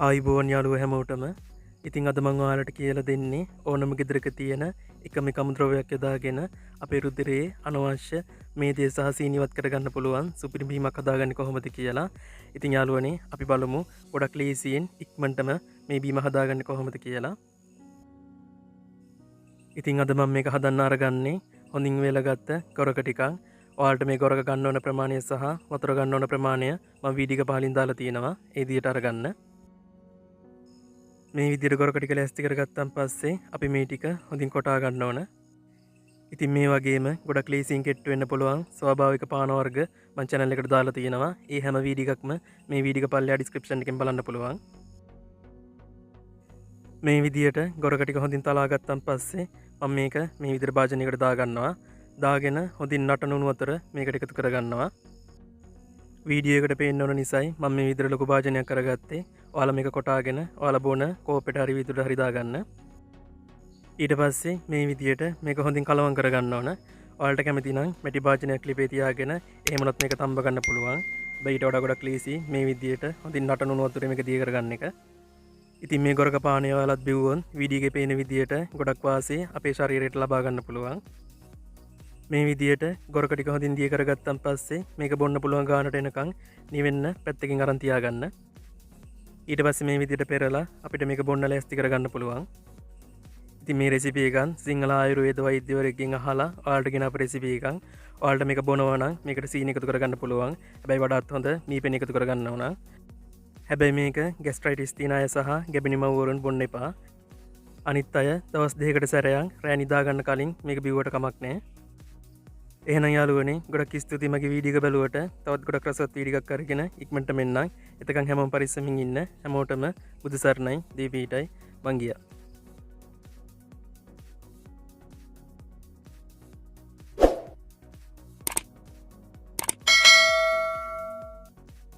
ආයිබෝවන් යාළුවෝ හැමෝටම. ඉතින් අද මම ඔයාලට කියලා දෙන්නේ ඕනම ගෙදරක තියෙන එකම ද්‍රව්‍යයක් යොදාගෙන අපේ රුධිරයේ අනවශ්‍ය මේදය සහ සීනිවත් කරගන්න පුළුවන් සුපිරි බීමක් හදාගන්නේ කොහොමද කියලා. ඉතින් යාළුවනේ අපි බලමු ගොඩක් ලේසියෙන් ඉක්මනටම මේ බීම හදාගන්නේ කොහොමද කියලා. ඉතින් අද මම මේක හදන්න අරගන්නේ හොඳින් වේලගත්ත ගොරක ටිකක්. ඔයාලට මේ ගොරක ගන්න ඕන ප්‍රමාණය සහ වතුර ගන්න ඕන ප්‍රමාණය මම වීඩියෝ එක පහලින් දාලා තියෙනවා. ඒ විදිහට අරගන්න. මේ විදිහට ගොරක ටික ලෑස්ති කරගත්තාන් පස්සේ අපි මේ ටික හොඳින් කොටා ගන්න ඕන. ඉතින් මේ වගේම ගොඩක් ලේසියෙන් කෙට්ටු වෙන්න පුළුවන් ස්වාභාවික පාන වර්ග මම channel එකට දාලා තියෙනවා. ඒ හැම වීඩියෝ එකක්ම මේ වීඩියෝ එක පල්ලෙහා description එකෙන් බලන්න පුළුවන්. මේ විදිහට ගොරක ටික හොඳින් තලා ගත්තාන් පස්සේ මම මේක මේ විදිහට භාජනයකට දා ගන්නවා. දාගෙන හොඳින් නටන උණු වතුර මේකට එකතු කර ගන්නවා. වීඩියෝ එකට පේන්න ඕන නිසායි මම මේ විදිහට ලොකු භාජනයක් කරගත්තේ. ඔයාලා මේක කොටාගෙන ඔයාලා බොන කෝප්පෙට හරි විදුලට හරි දාගන්න. ඊට පස්සේ මේ විදිහට මේක හොඳින් කලවම් කරගන්න ඕන. ඔයාලට කැමති නම් මැටි භාජනයක් ලිපේ තියාගෙන එහෙමනොත් මේක තම්බ ගන්න පුළුවන්. ඊට වඩා ගොඩක් ලීසි මේ විදිහට හොඳින් නටන උණු වතුරේ මේක දිය කරගන්න එක. ඉතින් මේ ගොරක පානය ඔයාලත් බිව්වොත් වීඩියෝ එකේ පේන විදිහට ගොඩක් වාසිය අපේ ශරීරයට ලබා ගන්න පුළුවන්. මේ විදිහට ගොරක ටික හොඳින් දිය කරගත්තන් පස්සේ මේක බොන්න පුළුවන් ගානට එනකන් නිවෙන්න පැත්තකින් අරන් තියාගන්න. ඊට පස්සේ මේ විදිහට පෙරලා අපිට මේක බොන්න ලෑස්ති කරගන්න පුළුවන්. ඉතින් මේ රෙසිපි එක සිංහල ආයුර්වේද වෛද්‍යවරයෙක්ගෙන් අහලා ඔයාලට ගෙන අප රෙසිපි එකක්. ඔයාලට මේක බොනවා නම් මේකට සීනි එකතු කරගන්න පුළුවන්. හැබැයි වඩාත් හොඳ මීපෙන එකතු කරගන්න ඕන. හැබැයි මේක ગેස්ට්‍රයිටිස් තියෙන අය සහ ගැබිනි මව්වරුන් බොන්න එපා. අනිත් අය දවස් දෙකකට සැරයක් රෑ නිදා ගන්න කලින් මේක බිව්වට කමක් නැහැ. එහෙනම් යාළුවනේ ගොඩක් ස්තුතියි මගේ වීඩියෝ එක බලුවට. තවත් ගොඩක් රසවත් වීඩියෝ එකක් අරගෙන ඉක්මනට මෙන්නම්. එතකන් හැමෝම පරිස්සමින් ඉන්න. හැමෝටම බුදු සරණයි දීපීටයි මං ගියා.